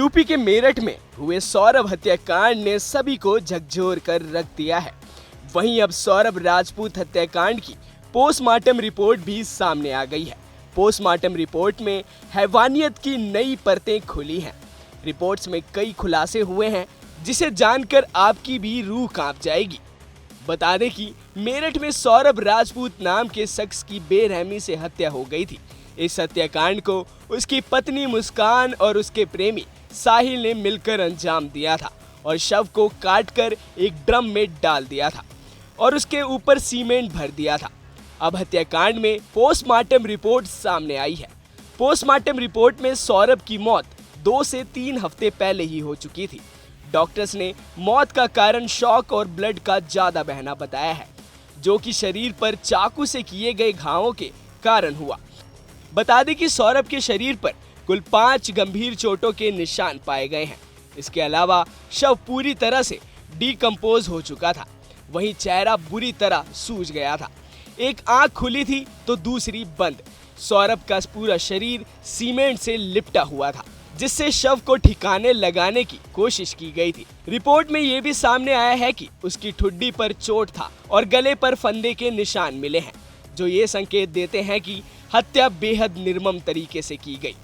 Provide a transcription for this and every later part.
UP के मेरठ में हुए सौरभ हत्याकांड ने सभी को झकझोर कर रख दिया है। वहीं अब सौरभ राजपूत हत्याकांड की पोस्टमार्टम रिपोर्ट भी सामने आ गई है। पोस्टमार्टम रिपोर्ट में हैवानियत की नई परतें खुली हैं। रिपोर्ट्स में कई खुलासे हुए हैं जिसे जानकर आपकी भी रूह कांप जाएगी। बता दें कि मेरठ में सौरभ राजपूत नाम के शख्स की बेरहमी से हत्या हो गई थी। इस हत्याकांड को उसकी पत्नी मुस्कान और उसके प्रेमी साहिल ने मिलकर अंजाम दिया था और शव को काटकर एक ड्रम में डाल दिया था और उसके ऊपर सीमेंट भर दिया था। अब हत्याकांड में पोस्टमार्टम रिपोर्ट सामने आई है। पोस्टमार्टम रिपोर्ट में सौरभ की मौत 2 से 3 हफ्ते पहले ही हो चुकी थी। डॉक्टर्स ने मौत का कारण शॉक और ब्लड का ज्यादा बहना बताया है, जो कि शरीर पर चाकू से किए गए घावों के कारण हुआ। बता दें कि सौरभ के शरीर पर कुल 5 गंभीर चोटों के निशान पाए गए हैं। इसके अलावा शव पूरी तरह से डिकम्पोज हो चुका था। वहीं चेहरा बुरी तरह सूज गया था। एक आंख खुली थी तो दूसरी बंद। सौरभ का पूरा शरीर सीमेंट से लिपटा हुआ था, जिससे शव को ठिकाने लगाने की कोशिश की गई थी। रिपोर्ट में ये भी सामने आया है कि उसकी ठुड्डी पर चोट था और गले पर फंदे के निशान मिले हैं, जो ये संकेत देते हैं कि हत्या बेहद निर्मम तरीके से की गई।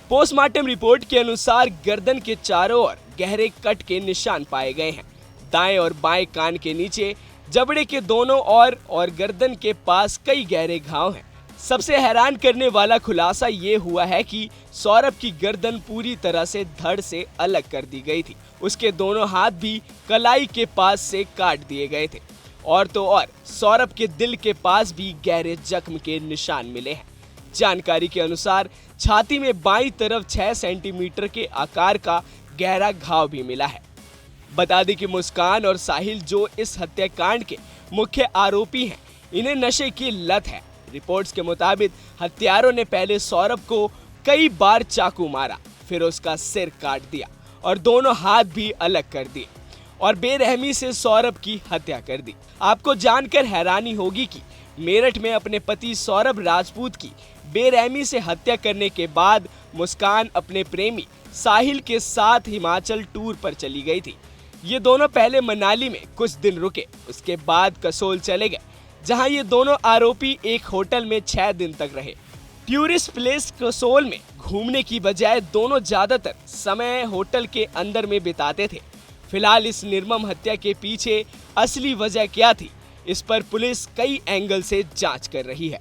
पोस्टमार्टम रिपोर्ट के अनुसार गर्दन के चारों ओर गहरे कट के निशान पाए गए हैं। दाएं और बाएं कान के नीचे, जबड़े के दोनों ओर और गर्दन के पास कई गहरे घाव हैं। सबसे हैरान करने वाला खुलासा ये हुआ है कि सौरभ की गर्दन पूरी तरह से धड़ से अलग कर दी गई थी। उसके दोनों हाथ भी कलाई के पास से काट दिए गए थे। और तो और सौरभ के दिल के पास भी गहरे जख्म के निशान मिले हैं। जानकारी के अनुसार छाती में बाईं तरफ 6 सेंटीमीटर के आकार का गहरा घाव भी मिला है। बता दें कि मुस्कान और साहिल, जो इस हत्याकांड के मुख्य आरोपी हैं, इन्हें नशे की लत है। रिपोर्ट्स के मुताबिक हत्यारों ने पहले सौरभ को कई बार चाकू मारा, फिर उसका सिर काट दिया और दोनों हाथ भी अलग कर दिए और बेरहमी से सौरभ की हत्या कर दी। आपको जानकर हैरानी होगी कि मेरठ में अपने पति सौरभ राजपूत की बेरहमी से हत्या करने के बाद मुस्कान अपने प्रेमी साहिल के साथ हिमाचल टूर पर चली गई थी। ये दोनों पहले मनाली में कुछ दिन रुके, उसके बाद कसोल चले गए, जहां ये दोनों आरोपी एक होटल में 6 दिन तक रहे। टूरिस्ट प्लेस कसोल में घूमने की बजाय दोनों ज्यादातर समय होटल के अंदर में बिताते थे। फिलहाल इस निर्मम हत्या के पीछे असली वजह क्या थी, इस पर पुलिस कई एंगल से जांच कर रही है।